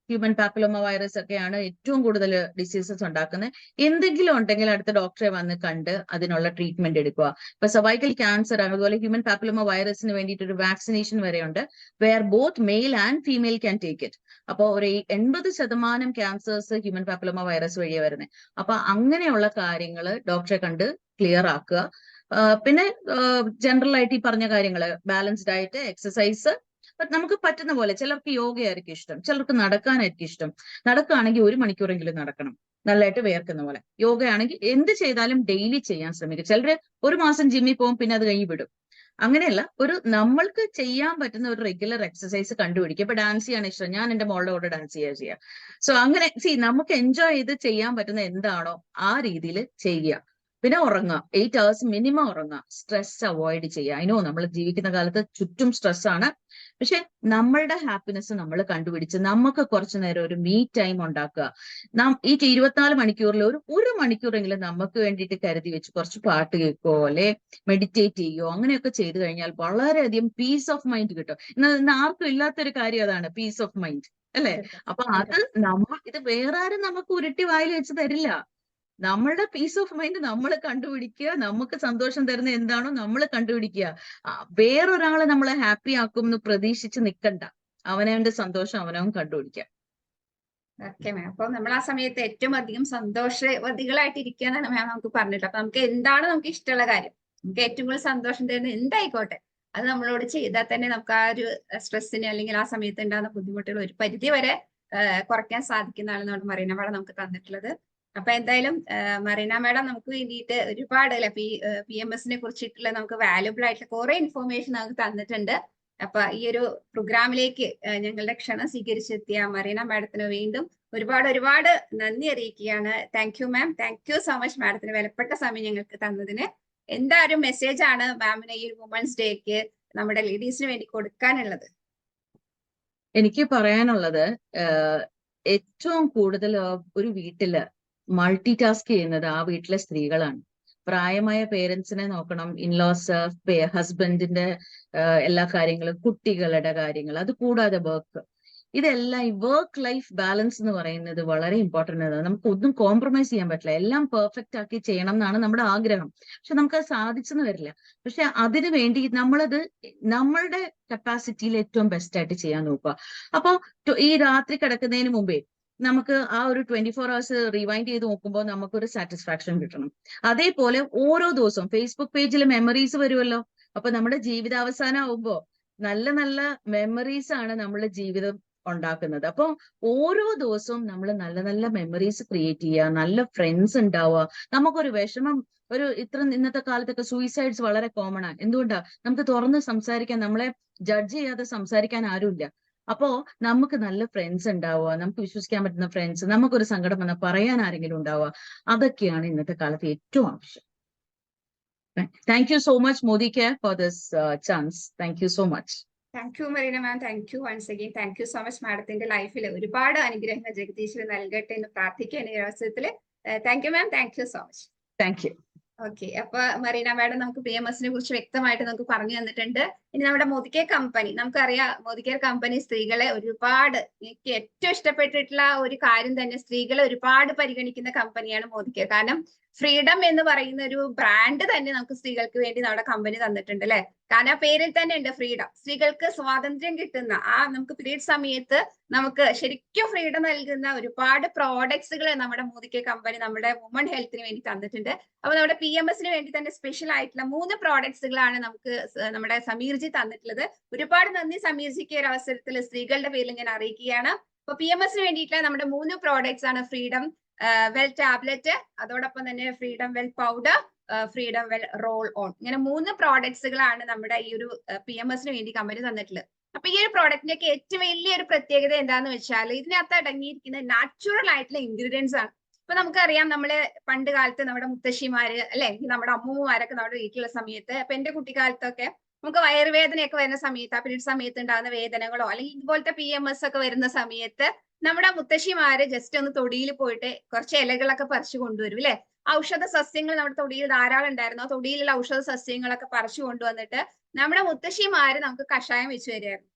ഹ്യൂമൻ പാപ്പിലോമ വൈറസ് ഒക്കെയാണ് ഏറ്റവും കൂടുതൽ ഡിസീസസ് ഉണ്ടാക്കുന്നത്. എന്തെങ്കിലും ഉണ്ടെങ്കിൽ അടുത്ത ഡോക്ടറെ വന്ന് കണ്ട് അതിനുള്ള ട്രീറ്റ്മെന്റ് എടുക്കുക. ഇപ്പൊ സർവൈക്കൽ ക്യാൻസർ, അതുപോലെ ഹ്യൂമൻ പാപ്പിലോമ വൈറസിന് വേണ്ടിയിട്ട് ഒരു വാക്സിനേഷൻ വരെയുണ്ട്, where both male and female can take it. അപ്പോൾ ഒരു 80% ക്യാൻസേഴ്സ് ഹ്യൂമൻ പാപ്പിലോമ വൈറസ് വഴിയാണ് വരുന്നത്. അപ്പൊ അങ്ങനെയുള്ള കാര്യങ്ങൾ ഡോക്ടറെ കണ്ട് ക്ലിയർ ആക്കുക. പിന്നെ ജനറൽ ആയിട്ട് ഈ പറഞ്ഞ കാര്യങ്ങൾ, ബാലൻസ് ഡയറ്റ്, എക്സസൈസ്, നമുക്ക് പറ്റുന്ന പോലെ. ചിലർക്ക് യോഗയായിരിക്കും ഇഷ്ടം, ചിലർക്ക് നടക്കാനായിരിക്കും ഇഷ്ടം. നടക്കുകയാണെങ്കിൽ 1 മണിക്കൂറെങ്കിലും നടക്കണം, നല്ലതായിട്ട് വേർക്കുന്ന പോലെ. യോഗയാണെങ്കിൽ എന്ത് ചെയ്താലും ഡെയിലി ചെയ്യാൻ ശ്രമിക്കുക. ചിലര് 1 മാസം ജിമ്മിൽ പോകും, പിന്നെ അത് കഴിഞ്ഞ് വിടും. അങ്ങനെയല്ല, നമ്മൾക്ക് ചെയ്യാൻ പറ്റുന്ന ഒരു റെഗുലർ എക്സസൈസ് കണ്ടുപിടിക്കുക. ഇപ്പൊ ഡാൻസ് ചെയ്യാൻ ഇഷ്ടം, ഞാൻ എന്റെ മോളുടെ കൂടെ ഡാൻസ് ചെയ്യാം. സോ അങ്ങനെ നമുക്ക് എൻജോയ് ചെയ്ത് ചെയ്യാൻ പറ്റുന്ന എന്താണോ ആ രീതിയിൽ ചെയ്യുക. പിന്നെ ഉറങ്ങുക, 8 hours മിനിമം ഉറങ്ങുക. സ്ട്രെസ് അവോയ്ഡ് ചെയ്യുക. അതിനോ നമ്മൾ ജീവിക്കുന്ന കാലത്ത് ചുറ്റും സ്ട്രെസ്സാണ്. പക്ഷെ നമ്മളുടെ ഹാപ്പിനെസ് നമ്മൾ കണ്ടുപിടിച്ച് നമുക്ക് കുറച്ചു നേരം ഒരു മീ ടൈം ഉണ്ടാക്കുക. ഈ 24 മണിക്കൂറിൽ ഒരു മണിക്കൂറെങ്കിലും നമുക്ക് വേണ്ടിയിട്ട് കരുതി വെച്ച് കുറച്ച് പാട്ട് കേൾക്കോ, അല്ലെ മെഡിറ്റേറ്റ് ചെയ്യോ, അങ്ങനെയൊക്കെ ചെയ്തു കഴിഞ്ഞാൽ വളരെയധികം പീസ് ഓഫ് മൈൻഡ് കിട്ടും. ഇന്ന് ആർക്കും ഇല്ലാത്തൊരു കാര്യം അതാണ് പീസ് ഓഫ് മൈൻഡ്, അല്ലെ? അപ്പൊ ഇത് വേറെ ആരും നമുക്ക് ഉരുട്ടി വായിൽ വെച്ച് തരില്ല. നമ്മളുടെ പീസ് ഓഫ് മൈൻഡ് നമ്മൾ കണ്ടുപിടിക്കുക, നമുക്ക് സന്തോഷം തരുന്ന എന്താണോ നമ്മൾ കണ്ടുപിടിക്കുക. വേറൊരാളെ നമ്മളെ ഹാപ്പി ആക്കും എന്ന് പ്രതീക്ഷിച്ച് നിൽക്കണ്ട. അവനവന്റെ സന്തോഷം അവനവൻ കണ്ടുപിടിക്കുക. Okay ma'am. അപ്പൊ നമ്മൾ ആ സമയത്ത് ഏറ്റവും അധികം സന്തോഷവതികളായിട്ട് ഇരിക്കുക എന്നാണ് മാം നമുക്ക് പറഞ്ഞിട്ട്. അപ്പൊ നമുക്ക് എന്താണ് നമുക്ക് ഇഷ്ടമുള്ള കാര്യം, നമുക്ക് ഏറ്റവും കൂടുതൽ സന്തോഷം തരുന്ന എന്തായിക്കോട്ടെ അത് നമ്മളോട് ചെയ്താൽ തന്നെ നമുക്ക് ആ ഒരു സ്ട്രെസ്സിന് അല്ലെങ്കിൽ ആ സമയത്ത് ഉണ്ടാകുന്ന ബുദ്ധിമുട്ടുകൾ ഒരു പരിധി വരെ കുറയ്ക്കാൻ സാധിക്കുന്നതാണ് നമ്മുടെ മറീന മാഡം നമുക്ക് തന്നിട്ടുള്ളത്. അപ്പൊ എന്തായാലും മറീന മാഡം നമുക്ക് വേണ്ടിയിട്ട് ഒരുപാട് അല്ലെ PMS കുറിച്ചിട്ടുള്ള നമുക്ക് വാല്യുബിൾ ആയിട്ടുള്ള കുറെ ഇൻഫോർമേഷൻ നമുക്ക് തന്നിട്ടുണ്ട്. അപ്പൊ ഈ ഒരു പ്രോഗ്രാമിലേക്ക് ഞങ്ങളുടെ ക്ഷണം സ്വീകരിച്ചെത്തിയ മറീന മാഡത്തിന് വീണ്ടും ഒരുപാട് നന്ദി അറിയിക്കുകയാണ്. Thank you ma'am. Thank you so much മാഡത്തിന് വിലപ്പെട്ട സമയം ഞങ്ങൾക്ക് തന്നതിന്. എന്താ ഒരു മെസ്സേജ് ആണ് മാമിന് ഈ ഒരു വുമൻസ് ഡേക്ക് നമ്മുടെ ലേഡീസിന് വേണ്ടി കൊടുക്കാനുള്ളത്? എനിക്ക് പറയാനുള്ളത് ഏറ്റവും കൂടുതൽ ഒരു വീട്ടില് മൾട്ടി ടാസ്ക് ചെയ്യുന്നത് ആ വീട്ടിലെ സ്ത്രീകളാണ്. പ്രായമായ പേരൻസിനെ നോക്കണം, ഇൻലോസ്, ഹസ്ബൻഡിന്റെ എല്ലാ കാര്യങ്ങളും, കുട്ടികളുടെ കാര്യങ്ങൾ, അത് കൂടാതെ വർക്ക്, ഇതെല്ലാം ഈ വർക്ക് ലൈഫ് ബാലൻസ് എന്ന് പറയുന്നത് വളരെ ഇമ്പോർട്ടൻ്റ് ആണ്. നമുക്ക് ഒന്നും കോംപ്രമൈസ് ചെയ്യാൻ പറ്റില്ല. എല്ലാം പെർഫെക്റ്റ് ആക്കി ചെയ്യണം എന്നാണ് നമ്മുടെ ആഗ്രഹം. പക്ഷെ നമുക്കത് സാധിച്ചെന്ന് വരില്ല. പക്ഷെ അതിനു വേണ്ടി നമ്മളത് നമ്മളുടെ കപ്പാസിറ്റിയിൽ ഏറ്റവും ബെസ്റ്റ് ആയിട്ട് ചെയ്യാൻ നോക്കുക. അപ്പൊ ഈ രാത്രി കിടക്കുന്നതിന് മുമ്പേ നമുക്ക് ആ ഒരു 24 hours റിവൈൻഡ് ചെയ്ത് നോക്കുമ്പോൾ നമുക്കൊരു സാറ്റിസ്ഫാക്ഷൻ കിട്ടണം. അതേപോലെ ഓരോ ദിവസവും ഫേസ്ബുക്ക് പേജിൽ മെമ്മറീസ് വരുമല്ലോ. അപ്പൊ നമ്മുടെ ജീവിതാവസാനം ആവുമ്പോ നല്ല നല്ല മെമ്മറീസ് ആണ് നമ്മുടെ ജീവിതം ഉണ്ടാക്കുന്നത്. അപ്പൊ ഓരോ ദിവസവും നമ്മൾ നല്ല നല്ല മെമ്മറീസ് ക്രിയേറ്റ് ചെയ്യുക, നല്ല ഫ്രണ്ട്സ് ഉണ്ടാവുക. നമുക്കൊരു വിഷമം, ഇന്നത്തെ കാലത്തൊക്കെ സൂയിസൈഡ്സ് വളരെ കോമൺ ആണ്. എന്തുകൊണ്ടാ? നമുക്ക് തുറന്ന് സംസാരിക്കാൻ, നമ്മളെ ജഡ്ജ് ചെയ്യാതെ സംസാരിക്കാൻ ആരുമില്ല. അപ്പോ നമുക്ക് നല്ല ഫ്രണ്ട്സ് ഉണ്ടാവുക, നമുക്ക് വിശ്വസിക്കാൻ പറ്റുന്ന ഫ്രണ്ട്സ്, നമുക്കൊരു സങ്കടം വന്നാൽ പറയാൻ ആരെങ്കിലും ഉണ്ടാവുക. അതൊക്കെയാണ് ഇന്നത്തെ കാലത്ത് ഏറ്റവും ആവശ്യം. Thank you so much Modicare for this chance. Thank you so much. Thank you Marina ma'am. Thank you once again. Thank you so much മാഡത്തിന്റെ ലൈഫിൽ ഒരുപാട് അനുഗ്രഹങ്ങൾ ജഗദീശ്വരൻ നൽകട്ടെ എന്ന് പ്രാർത്ഥിക്കുകയാണ് ഈ അവസരത്തില്. Thank you ma'am. Thank you so much. Thank you. Okay. അപ്പൊ മറീന മാഡം നമുക്ക് PMS കുറിച്ച് വ്യക്തമായിട്ട് നമുക്ക് പറഞ്ഞു തന്നിട്ടുണ്ട്. ഇനി നമ്മുടെ മോദികെയർ കമ്പനി, നമുക്കറിയാം മോദികെയർ കമ്പനി സ്ത്രീകളെ ഒരുപാട്, എനിക്ക് ഏറ്റവും ഇഷ്ടപ്പെട്ടിട്ടുള്ള ഒരു കാര്യം തന്നെ സ്ത്രീകളെ ഒരുപാട് പരിഗണിക്കുന്ന കമ്പനിയാണ് മോദികെയർ. കാരണം ഫ്രീഡം എന്ന് പറയുന്ന ഒരു ബ്രാൻഡ് തന്നെ നമുക്ക് സ്ത്രീകൾക്ക് വേണ്ടി നമ്മുടെ കമ്പനി തന്നിട്ടുണ്ട് അല്ലെ. കാരണം ആ പേരിൽ തന്നെ ഉണ്ട് ഫ്രീഡം. സ്ത്രീകൾക്ക് സ്വാതന്ത്ര്യം കിട്ടുന്ന നമുക്ക് പീരീഡ് സമയത്ത് നമുക്ക് ശരിക്കും ഫ്രീഡം നൽകുന്ന ഒരുപാട് പ്രോഡക്ട്സുകൾ നമ്മുടെ മോദികെയർ കമ്പനി നമ്മുടെ വുമൺ ഹെൽത്തിന് വേണ്ടി തന്നിട്ടുണ്ട്. അപ്പൊ നമ്മുടെ PMS വേണ്ടി തന്നെ സ്പെഷ്യൽ ആയിട്ടുള്ള 3 പ്രോഡക്ട്സുകളാണ് നമുക്ക് നമ്മുടെ സമീർജി തന്നിട്ടുള്ളത്. ഒരുപാട് നന്ദി സമീർജിക്ക് ഒരു അവസരത്തിൽ സ്ത്രീകളുടെ പേരിൽ ഞാൻ അറിയിക്കുകയാണ്. അപ്പൊ PMS വേണ്ടിയിട്ടുള്ള നമ്മുടെ 3 പ്രോഡക്ട്സ് ആണ് ഫ്രീഡം വെൽ ടാബ്ലറ്റ്, അതോടൊപ്പം തന്നെ freedom well powder, freedom well roll on. ഇങ്ങനെ 3 പ്രോഡക്ട്സുകളാണ് നമ്മുടെ ഈ ഒരു PMS വേണ്ടി കമ്പനി തന്നിട്ടുള്ളത്. അപ്പൊ ഈ ഒരു പ്രോഡക്റ്റിന്റെ ഒക്കെ ഏറ്റവും വലിയൊരു പ്രത്യേകത എന്താന്ന് വെച്ചാൽ ഇതിനകത്ത് അടങ്ങിയിരിക്കുന്ന നാച്ചുറൽ ആയിട്ടുള്ള ഇൻഗ്രീഡിയൻസ് ആണ്. ഇപ്പൊ നമുക്കറിയാം, നമ്മള് പണ്ട് കാലത്ത് നമ്മുടെ മുത്തശ്ശിമാര് അല്ലെ, നമ്മുടെ അമ്മൂമ്മമാരൊക്കെ നമ്മുടെ വീട്ടിലുള്ള സമയത്ത്, ഇപ്പൊ എന്റെ കുട്ടിക്കാലത്തൊക്കെ നമുക്ക് വയറുവേദനയൊക്കെ വരുന്ന സമയത്ത്, ആ പീരീഡ് സമയത്ത് ഉണ്ടാകുന്ന വേദനകളോ അല്ലെങ്കിൽ ഇതുപോലത്തെ PMS ഒക്കെ വരുന്ന സമയത്ത് നമ്മുടെ മുത്തശ്ശിമാര് ജസ്റ്റ് ഒന്ന് തൊടിയിൽ പോയിട്ട് കുറച്ച് ഇലകളൊക്കെ പറിച്ചു കൊണ്ടുവരും അല്ലെ. ഔഷധ സസ്യങ്ങൾ നമ്മുടെ തൊടിയിൽ ധാരാളം ഉണ്ടായിരുന്നു. ആ തൊടിയിലുള്ള ഔഷധ സസ്യങ്ങളൊക്കെ പറിച്ചു കൊണ്ടുവന്നിട്ട് നമ്മുടെ മുത്തശ്ശിമാര് നമുക്ക് കഷായം വെച്ച് തരുമായിരുന്നു.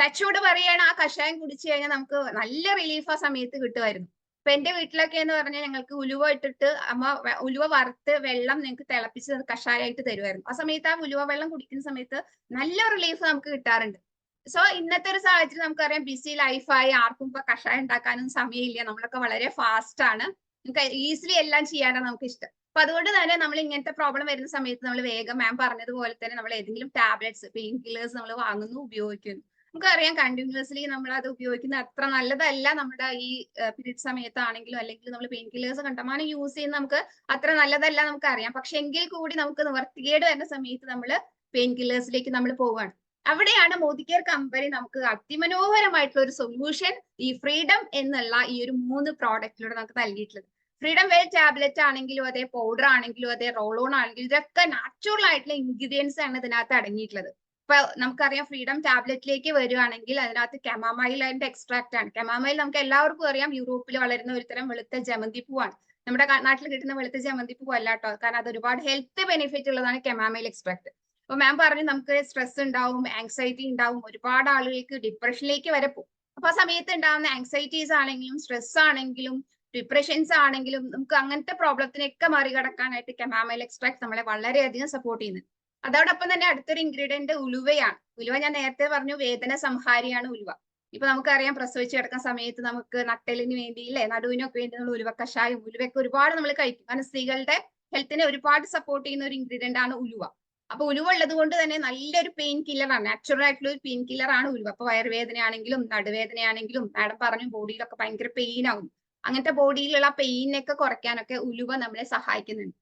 ടച്ചോട് പറയാണ്, ആ കഷായം കുടിച്ചു കഴിഞ്ഞാൽ നമുക്ക് നല്ല റിലീഫ് ആ സമയത്ത് കിട്ടുമായിരുന്നു. ഇപ്പൊ എന്റെ വീട്ടിലൊക്കെ എന്ന് പറഞ്ഞാൽ ഞങ്ങൾക്ക് ഉലുവ ഇട്ടിട്ട് അമ്മ ഉലുവ വറുത്ത് വെള്ളം ഞങ്ങൾക്ക് തിളപ്പിച്ച് കഷായമായിട്ട് തരുമായിരുന്നു. ആ സമയത്ത് ആ ഉലുവ വെള്ളം കുടിക്കുന്ന സമയത്ത് നല്ല റിലീഫ് നമുക്ക് കിട്ടാറുണ്ട്. സോ ഇന്നത്തെ ഒരു സാഹചര്യം നമുക്കറിയാം, ബിസി ലൈഫായി, ആർക്കും ഇപ്പൊ കഷായം ഉണ്ടാക്കാനും സമയമില്ല. നമ്മളൊക്കെ വളരെ ഫാസ്റ്റ് ആണ്, നമുക്ക് ഈസിലി എല്ലാം ചെയ്യാനാണ് നമുക്ക് ഇഷ്ടം. അപ്പൊ അതുകൊണ്ട് തന്നെ നമ്മൾ ഇങ്ങനത്തെ പ്രോബ്ലം വരുന്ന സമയത്ത് നമ്മൾ വേഗം മാം പറഞ്ഞതുപോലെ തന്നെ നമ്മൾ ഏതെങ്കിലും ടാബ്ലറ്റ്സ്, പെയിൻ കില്ലേഴ്സ് നമ്മൾ വാങ്ങുന്നു, ഉപയോഗിക്കുന്നു. നമുക്കറിയാം കണ്ടിന്യൂസ്ലി നമ്മൾ അത് ഉപയോഗിക്കുന്നത് അത്ര നല്ലതല്ല. നമ്മുടെ ഈ പീരീഡ് സമയത്താണെങ്കിലും അല്ലെങ്കിൽ നമ്മൾ പെയിൻ കില്ലേഴ്സ് കണ്ടമാനം യൂസ് ചെയ്യുന്ന നമുക്ക് അത്ര നല്ലതല്ല നമുക്കറിയാം. പക്ഷെ എങ്കിൽ കൂടി നമുക്ക് നിവർത്തികേട് വരുന്ന സമയത്ത് നമ്മൾ പെയിൻ കില്ലേഴ്സിലേക്ക് നമ്മൾ പോവുകയാണ്. അവിടെയാണ് മോദികെയർ കമ്പനി നമുക്ക് അതിമനോഹരമായിട്ടുള്ള ഒരു സൊല്യൂഷൻ ഈ ഫ്രീഡം എന്നുള്ള ഈ ഒരു 3 പ്രോഡക്റ്റിലൂടെ നമുക്ക് നൽകിയിട്ടുള്ളത്. ഫ്രീഡം വെൽ ടാബ്ലറ്റ് ആണെങ്കിലും അതെ, പൗഡർ ആണെങ്കിലും അതെ, റോൾ ഓൺ ആണെങ്കിലും ഇതൊക്കെ നാച്ചുറൽ ആയിട്ടുള്ള ഇൻഗ്രീഡിയൻസ് ആണ് ഇതിനകത്ത് അടങ്ങിയിട്ടുള്ളത്. ഇപ്പൊ നമുക്കറിയാം ഫ്രീഡം ടാബ്ലറ്റിലേക്ക് വരികയാണെങ്കിൽ അതിനകത്ത് കെമാമൈൽ അതിന്റെ എക്സ്ട്രാക്ട് ആണ്. കെമാമൈൽ നമുക്ക് എല്ലാവർക്കും അറിയാം, യൂറോപ്പിൽ വളരുന്ന ഒരു തരം വെളുത്ത ജമന്തി പൂവാണ്. നമ്മുടെ നാട്ടിൽ കിട്ടുന്ന വെളുത്ത ജമന്തി പൂ അല്ല കേട്ടോ, കാരണം അത് ഒരുപാട് ഹെൽത്ത് ബെനിഫിറ്റ് ഉള്ളതാണ് കെമാമൈൽ എക്സ്ട്രാക്ട്. അപ്പൊ മാം പറഞ്ഞു നമുക്ക് സ്ട്രെസ് ഉണ്ടാവും, ആങ്സൈറ്റി ഉണ്ടാവും, ഒരുപാട് ആളുകൾക്ക് ഡിപ്രഷനിലേക്ക് വരെ പോകും. അപ്പൊ ആ സമയത്ത് ഉണ്ടാകുന്ന ആങ്സൈറ്റീസ് ആണെങ്കിലും സ്ട്രെസ് ആണെങ്കിലും ഡിപ്രഷൻസ് ആണെങ്കിലും നമുക്ക് അങ്ങനത്തെ പ്രോബ്ലത്തിനൊക്കെ മറികടക്കാനായിട്ട് കെമാമൈൽ എക്സ്ട്രാക്ട് നമ്മളെ വളരെയധികം സപ്പോർട്ട് ചെയ്യുന്നുണ്ട്. അതോടൊപ്പം തന്നെ അടുത്തൊരു ഇൻഗ്രീഡിയന്റ് ഉലുവയാണ്. ഉലുവ ഞാൻ നേരത്തെ പറഞ്ഞു വേദന സംഹാരിയാണ് ഉലുവ. ഇപ്പൊ നമുക്കറിയാം പ്രസവിച്ച് കിടക്കുന്ന സമയത്ത് നമുക്ക് നട്ടലിന് വേണ്ടി ഇല്ലേ, നടുവിനൊക്കെ വേണ്ടി നമ്മൾ ഉലുവ കഷായം, ഉലുവയൊക്കെ ഒരുപാട് നമ്മൾ കഴിക്കും. കാരണം സ്ത്രീകളുടെ ഹെൽത്തിനെ ഒരുപാട് സപ്പോർട്ട് ചെയ്യുന്ന ഒരു ഇൻഗ്രീഡിയന്റ് ആണ് ഉലുവ. അപ്പൊ ഉലുവ ഉള്ളത് കൊണ്ട് തന്നെ നല്ലൊരു പെയിൻ കില്ലറാണ്, നാച്ചുറൽ ആയിട്ടുള്ള ഒരു പെയിൻ കില്ലർ ആണ് ഉലുവ. അപ്പൊ വയറുവേദനയാണെങ്കിലും നടുവേദനയാണെങ്കിലും മാഡം പറഞ്ഞു ബോഡിയിലൊക്കെ ഭയങ്കര പെയിൻ ആവും, അങ്ങനത്തെ ബോഡിയിലുള്ള പെയിനൊക്കെ കുറയ്ക്കാനൊക്കെ ഉലുവ നമ്മളെ സഹായിക്കുന്നുണ്ട്.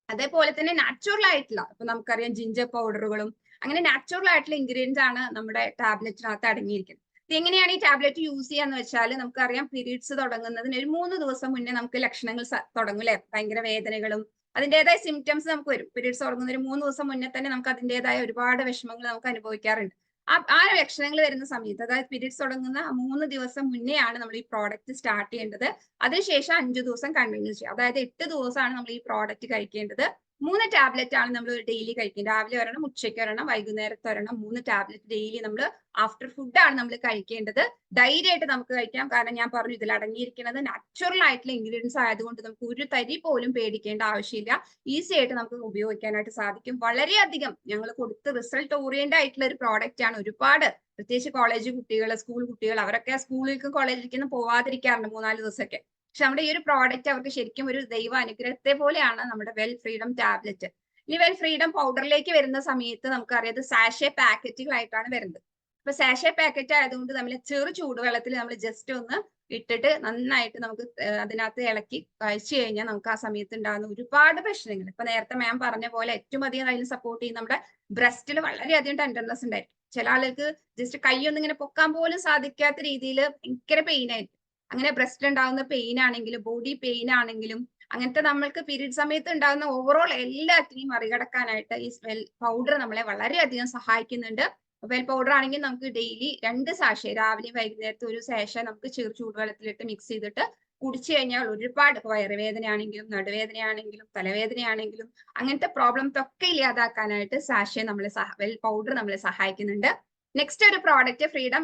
അതേപോലെ തന്നെ നാച്ചുറൽ ആയിട്ടുള്ള ഇപ്പൊ നമുക്കറിയാം ജിഞ്ചർ പൗഡറുകളും അങ്ങനെ നാച്ചുറൽ ആയിട്ടുള്ള ഇൻഗ്രീഡിയൻസ് ആണ് നമ്മുടെ ടാബ്ലറ്റിനകത്ത് അടങ്ങിയിരിക്കുന്നത്. എങ്ങനെയാണ് ഈ ടാബ്ലറ്റ് യൂസ് ചെയ്യാന്ന് വെച്ചാൽ നമുക്കറിയാം പീരീഡ്സ് തുടങ്ങുന്നതിന് ഒരു 3 ദിവസം മുന്നേ നമുക്ക് ലക്ഷണങ്ങൾ തുടങ്ങും അല്ലെ, ഭയങ്കര വേദനകളും അതിൻ്റെതായ സിംറ്റംസ് നമുക്ക് വരും. പീരീഡ്സ് തുടങ്ങുന്ന ഒരു 3 ദിവസം മുന്നേ തന്നെ നമുക്ക് അതിൻ്റെതായ ഒരുപാട് വിഷമങ്ങൾ നമുക്ക് അനുഭവിക്കാറുണ്ട്. ആ ലക്ഷണങ്ങൾ വരുന്ന സമയത്ത്, അതായത് പീരീഡ്സ് തുടങ്ങുന്ന 3 ദിവസം മുന്നേ ആണ് നമ്മൾ ഈ പ്രോഡക്റ്റ് സ്റ്റാർട്ട് ചെയ്യേണ്ടത്. അതിനുശേഷം 5 ദിവസം കണ്ടിന്യൂ ചെയ്യുക. അതായത് 8 ദിവസമാണ് നമ്മൾ ഈ പ്രോഡക്റ്റ് കഴിക്കേണ്ടത്. 3 ടാബ്ലറ്റ് ആണ് നമ്മൾ ഡെയിലി കഴിക്കുന്നത്. രാവിലെ ഒരെണ്ണം, ഉച്ചയ്ക്ക് ഒരെണ്ണം, വൈകുന്നേരത്തെ ഒരെണ്ണം, 3 ടാബ്ലറ്റ് ഡെയിലി നമ്മൾ ആഫ്റ്റർ ഫുഡ് ആണ് നമ്മൾ കഴിക്കേണ്ടത്. ധൈര്യമായിട്ട് നമുക്ക് കഴിക്കാം. കാരണം ഞാൻ പറഞ്ഞു ഇതിൽ അടങ്ങിയിരിക്കുന്നത് നാച്ചുറൽ ആയിട്ടുള്ള ഇൻഗ്രീഡിയൻസ് ആയതുകൊണ്ട് നമുക്ക് ഒരു തരി പോലും പേടിക്കേണ്ട ആവശ്യമില്ല. ഈസി ആയിട്ട് നമുക്ക് ഉപയോഗിക്കാനായിട്ട് സാധിക്കും. വളരെയധികം ഞങ്ങൾ കൊടുത്ത് റിസൾട്ട് ഓറിയന്റഡ് ആയിട്ടുള്ള ഒരു പ്രോഡക്റ്റ് ആണ്. ഒരുപാട് പ്രത്യേകിച്ച് കോളേജ് കുട്ടികൾ, സ്കൂൾ കുട്ടികൾ, അവരൊക്കെ സ്കൂളിലേക്കും കോളേജിലേക്കും പോവാതിരിക്കാറുണ്ട് 3-4 ദിവസമൊക്കെ. പക്ഷെ നമ്മുടെ ഈ ഒരു പ്രോഡക്റ്റ് അവർക്ക് ശരിക്കും ഒരു ദൈവ അനുഗ്രഹത്തെ പോലെയാണ് നമ്മുടെ വെൽ ഫ്രീഡം ടാബ്ലറ്റ്. ഇനി വെൽ ഫ്രീഡം പൗഡറിലേക്ക് വരുന്ന സമയത്ത് നമുക്കറിയാം ഇത് സാഷെ പാക്കറ്റുകളായിട്ടാണ് വരുന്നത്. അപ്പൊ സാഷെ പാക്കറ്റ് ആയതുകൊണ്ട് നമ്മൾ ചെറു ചൂടുവെള്ളത്തിൽ നമ്മൾ ജസ്റ്റ് ഒന്ന് ഇട്ടിട്ട് നന്നായിട്ട് നമുക്ക് അതിനകത്ത് ഇളക്കി കഴിച്ചു കഴിഞ്ഞാൽ നമുക്ക് ആ സമയത്ത് ഉണ്ടാകുന്ന ഒരുപാട് പ്രശ്നങ്ങൾ, ഇപ്പൊ നേരത്തെ മാം പറഞ്ഞ പോലെ ഏറ്റവും അധികം അതിൽ സപ്പോർട്ട് ചെയ്യുന്ന നമ്മുടെ ബ്രസ്റ്റിൽ വളരെയധികം ടെൻഡർനെസ് ഉണ്ടായിരിക്കും. ചില ആളുകൾക്ക് ജസ്റ്റ് കൈയൊന്നും ഇങ്ങനെ പൊക്കാൻ പോലും സാധിക്കാത്ത രീതിയിൽ ഭയങ്കര പെയിൻ ആയിരിക്കും. അങ്ങനെ ബ്രസ്റ്റ് ഉണ്ടാകുന്ന പെയിൻ ആണെങ്കിലും ബോഡി പെയിൻ ആണെങ്കിലും അങ്ങനത്തെ നമ്മൾക്ക് പീരീഡ് സമയത്ത് ഉണ്ടാകുന്ന ഓവറോൾ എല്ലാത്തിനെയും മറികടക്കാനായിട്ട് ഈ വെൽ പൗഡർ നമ്മളെ വളരെയധികം സഹായിക്കുന്നുണ്ട്. വെൽ പൗഡർ ആണെങ്കിൽ നമുക്ക് ഡെയിലി 2 സാഷെ രാവിലെയും വൈകുന്നേരത്തെ ഒരു സാഷെ നമുക്ക് ചെറു ചൂടുവെള്ളത്തിലിട്ട് മിക്സ് ചെയ്തിട്ട് കുടിച്ചു കഴിഞ്ഞാൽ ഒരുപാട് വയറുവേദനയാണെങ്കിലും നടുവേദനയാണെങ്കിലും തലവേദനയാണെങ്കിലും അങ്ങനത്തെ പ്രോബ്ലംസ് ഒക്കെ ഇല്ലാതാക്കാനായിട്ട് സാഷെ നമ്മളെ വെൽ പൗഡർ നമ്മളെ സഹായിക്കുന്നുണ്ട്. നെക്സ്റ്റ് ഒരു പ്രോഡക്റ്റ് ഫ്രീഡം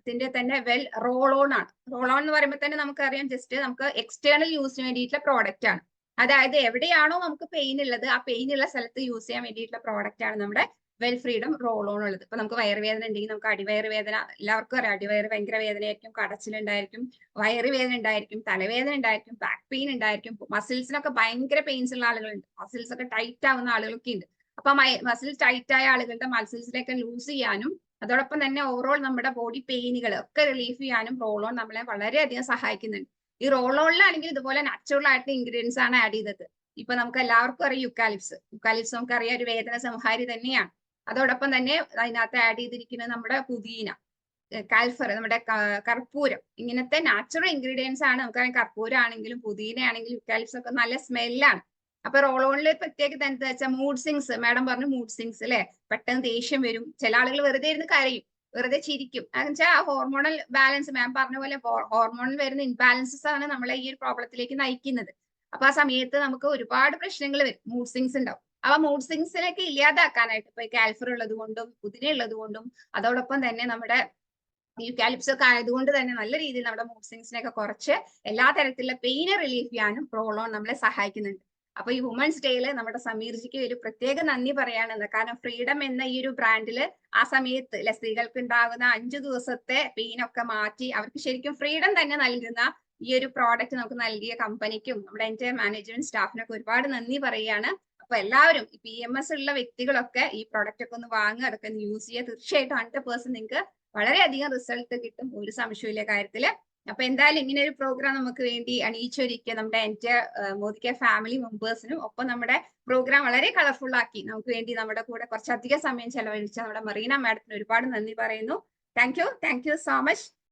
ത്തിന്റെ തന്നെ വെൽ റോൾ ഓൺ ആണ്. റോൾ ഓൺ എന്ന് പറയുമ്പോൾ തന്നെ നമുക്കറിയാം ജസ്റ്റ് നമുക്ക് എക്സ്റ്റേണൽ യൂസിന് വേണ്ടിയിട്ടുള്ള പ്രോഡക്റ്റ് ആണ്. അതായത് എവിടെയാണോ നമുക്ക് പെയിൻ ഉള്ളത് ആ പെയിൻ ഉള്ള സ്ഥലത്ത് യൂസ് ചെയ്യാൻ വേണ്ടിയിട്ടുള്ള പ്രോഡക്റ്റ് ആണ് നമ്മുടെ വെൽ ഫ്രീഡം റോൾ ഓൺ ഉള്ളത്. ഇപ്പൊ നമുക്ക് വയറുവേദന ഉണ്ടെങ്കിൽ നമുക്ക് അടിവയറ് വേദന, എല്ലാവർക്കും അറിയാം അടിവയറ് ഭയങ്കര വേദനയായിരിക്കും, കടച്ചിലുണ്ടായിരിക്കും, വയറുവേദന ഉണ്ടായിരിക്കും, തലവേദന ഉണ്ടായിരിക്കും, ബാക്ക് പെയിൻ ഉണ്ടായിരിക്കും, മസിൽസിനൊക്കെ ഭയങ്കര പെയിൻസ് ഉള്ള ആളുകളുണ്ട്, മസിൽസ് ഒക്കെ ടൈറ്റ് ആവുന്ന ആളുകളൊക്കെ ഉണ്ട്. അപ്പൊ മസിൽസ് ടൈറ്റ് ആയ ആളുകളുടെ മസിൽസിലേക്ക് ലൂസ് ചെയ്യാനും അതോടൊപ്പം തന്നെ ഓവറോൾ നമ്മുടെ ബോഡി പെയിനുകൾ ഒക്കെ റിലീഫ് ചെയ്യാനും റോൾ ഓൺ നമ്മളെ വളരെയധികം സഹായിക്കുന്നുണ്ട്. ഈ റോൾ ഓണിലാണെങ്കിൽ ഇതുപോലെ നാച്ചുറൽ ആയിട്ടുള്ള ഇൻഗ്രീഡിയൻസ് ആണ് ആഡ് ചെയ്തത്. ഇപ്പൊ നമുക്ക് എല്ലാവർക്കും അറിയാം യുക്കാലിപ്സ് നമുക്കറിയാം ഒരു വേദന സംഹാരി തന്നെയാണ്. അതോടൊപ്പം തന്നെ അതിനകത്ത് ആഡ് ചെയ്തിരിക്കുന്നത് നമ്മുടെ പുതിന, കാൽഫർ, നമ്മുടെ കർപ്പൂരം, ഇങ്ങനത്തെ നാച്ചുറൽ ഇൻഗ്രീഡിയൻസ് ആണ്. നമുക്കറിയാം കർപ്പൂരം ആണെങ്കിലും പുതിന ആണെങ്കിലും യുക്കാലിപ്സ് ഒക്കെ നല്ല സ്മെല്ലാണ്. അപ്പൊ റോൾ ഓണിലെ പ്രത്യേകത എന്താ വെച്ചാൽ മൂഡ് സിങ്സ്, മാഡം പറഞ്ഞു മൂഡ് സിങ്സ് അല്ലെ, പെട്ടെന്ന് ദേഷ്യം വരും, ചില ആളുകൾ വെറുതെ ഇരുന്ന് കരയും, വെറുതെ ചിരിക്കും. എന്നുവെച്ചാൽ ആ ഹോർമോണൽ ബാലൻസ് മാം പറഞ്ഞ പോലെ ഹോർമോണിൽ വരുന്ന ഇൻബാലൻസസ് ആണ് നമ്മളെ ഈ ഒരു പ്രോബ്ലത്തിലേക്ക് നയിക്കുന്നത്. അപ്പൊ ആ സമയത്ത് നമുക്ക് ഒരുപാട് പ്രശ്നങ്ങൾ വരും, മൂഡ് സിങ്സ് ഉണ്ടാവും. അപ്പൊ മൂഡ് സിങ്സിലേക്ക് ഇല്ലാതാക്കാനായിട്ട് ഇപ്പൊ കാൽഫർ ഉള്ളത് കൊണ്ടും പുതിന ഉള്ളത് കൊണ്ടും അതോടൊപ്പം തന്നെ നമ്മുടെ യുക്കാലിപ്സ് ഒക്കെ ആയതുകൊണ്ട് തന്നെ നല്ല രീതിയിൽ നമ്മുടെ മൂഡ് സിങ്സിനെയൊക്കെ കുറച്ച് എല്ലാ തരത്തിലുള്ള പെയിനെ റിലീഫ് ചെയ്യാനും റോൾ ഓൺ നമ്മളെ സഹായിക്കുന്നുണ്ട്. അപ്പൊ ഈ വുമൻസ് ഡേയില് നമ്മുടെ സമീർജിക്ക് ഒരു പ്രത്യേക നന്ദി പറയാനുണ്ട്. കാരണം ഫ്രീഡം എന്ന ഈ ഒരു ബ്രാൻഡില് ആ സമയത്ത് സ്ത്രീകൾക്ക് ഉണ്ടാകുന്ന 5 ദിവസത്തെ പെയിനൊക്കെ മാറ്റി അവർക്ക് ശരിക്കും ഫ്രീഡം തന്നെ നൽകുന്ന ഈ ഒരു പ്രോഡക്റ്റ് നമുക്ക് നൽകിയ കമ്പനിക്കും നമ്മുടെ എൻറ്റയർ മാനേജ്മെന്റ് സ്റ്റാഫിനൊക്കെ ഒരുപാട് നന്ദി പറയുകയാണ്. അപ്പൊ എല്ലാവരും ഈ PMS ഉള്ള വ്യക്തികളൊക്കെ ഈ പ്രോഡക്റ്റ് ഒക്കെ ഒന്ന് വാങ്ങുക, അതൊക്കെ ഒന്ന് യൂസ് ചെയ്യുക. തീർച്ചയായിട്ടും 100% നിങ്ങൾക്ക് വളരെയധികം റിസൾട്ട് കിട്ടും, ഒരു സംശയമില്ല കാര്യത്തില്. അപ്പൊ എന്തായാലും ഇങ്ങനെ ഒരു പ്രോഗ്രാം നമുക്ക് വേണ്ടി അണിയിച്ചൊരുക്കിയ നമ്മുടെ എൻറ്റയർ മോദിക്ക ഫാമിലി മെമ്പേഴ്സിനും ഒപ്പം നമ്മുടെ പ്രോഗ്രാം വളരെ കളർഫുൾ ആക്കി നമുക്ക് വേണ്ടി നമ്മുടെ കൂടെ കുറച്ചധികം സമയം ചെലവഴിച്ച നമ്മുടെ മറീന മാഡത്തിന് ഒരുപാട് നന്ദി പറയുന്നു. Thank you so much.